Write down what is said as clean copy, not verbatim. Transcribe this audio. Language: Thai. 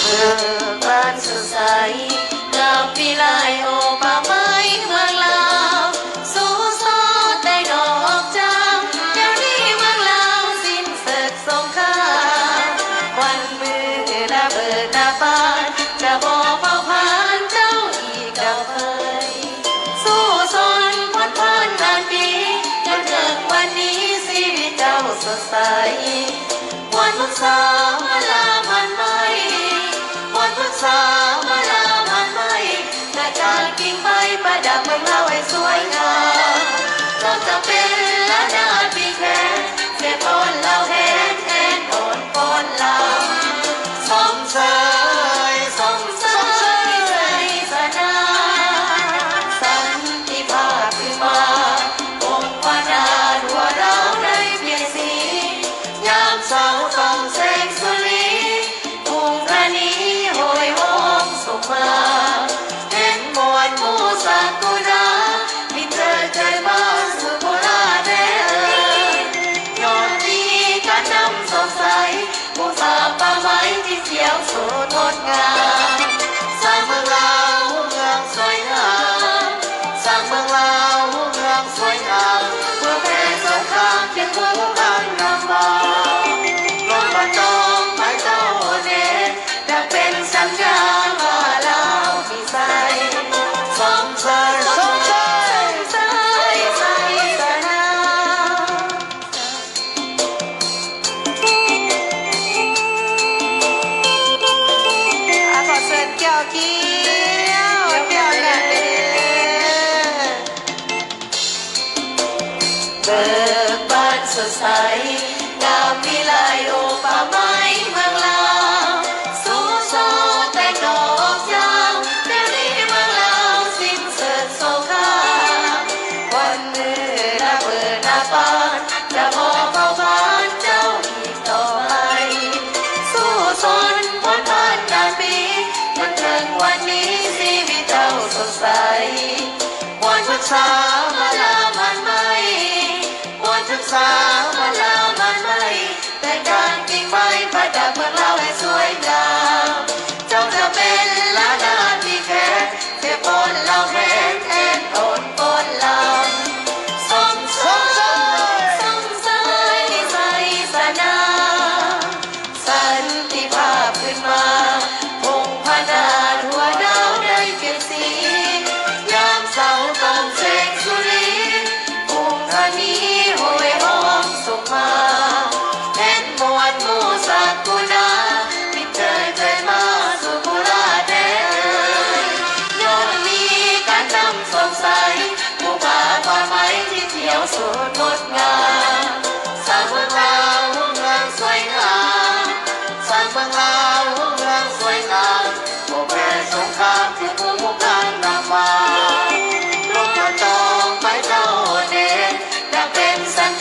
เบิกบานสดใสกับปีลายโอป่าไม้เมืองลาวสู้ซอได้ดอกจางเดี๋ยวนี้เมืองลาวสิ้นศึกสงครามวันมือระเบิดหน้าบ้านจะบอกเผ่าพันธุ์เจ้าอีกเก่าเคยสู้สนพ้นผ่านนานปีจนถึงวันนี้ชีวิตเจ้าสดใสวันมุสาวลามันไม่วันพุทธามาลามันไม่แต่การกิ่งไม้ประดับเมืองเราให้สวยงามเราจะเป็นละนาปีแค่เสียปนเราแทนแทนปนเราสมเสยใจสนาสันติภาพขึ้นมาองค์พนาทั่วเราได้เปลี่ยนสียามเช้าต้องแสงสุรีทุ่งธานีโหยหงสุขมาเห็นมวลหมู่สักุระมิเจอใจมาสุโบราณแน่ยอดดีการนำสงสัยผู้สาป่าไม้ที่เขียวสดงดงามสร้างเมืองลาวเมืองสวยงามสร้างเมืองลาวเมืองสวยงามเพื่อแผ่สงครามเพียงผู้กันนำมาลงมาจองไม้เจ้าเนตจะเป็นสัญญาว่าเรามีใจสมเสยใจสนาขอเชิญแก้วเกี้ยวแก้วแหลมเบิกบานสดใสงามวิไลโอป่าไม้เมืองลาวสู้โซแต่ดอกยาวเดี๋ยวนี้เมืองลาวสิ้นศึกสงครามวันมือระเบิดหน้าบ้านจะบอกเผ่าพันธุ์เจ้าอีกต่อไปสู้สนพ้นผ่านนานปีจนถึงวันนี้ชีวิตเจ้าสดใสวันพุทธามาลามันไม่วันพุทธามาลามันไม่แต่การกิ่งไม้ประดับเมืองเราให้สวยงามเจ้าจะเป็นละนาที่แค่เสียปนเราแทนปนเราสมเสยใจสนาสันติภาพขึ้นมาพงพนาทั่วดาวได้เปลี่ยนสียามเช้าต้องแสงสุรีทุ่งธานีโหยหงสุขมาเห็นมวลหมู่สักุระมิเจอใจมาสุโบราณแน่ยอดมีการนำสงสัยผู้ป่าป่าไม้ที่เขียวสดงดงามสร้างเมืองลาวเมืองสวยงามสร้างเมืองลาวเมืองสวยงามผู้แพ้สงครามที่ผู้กันนำมาลงมาจองไม้เจ้าเด่นจะเป็นสัญ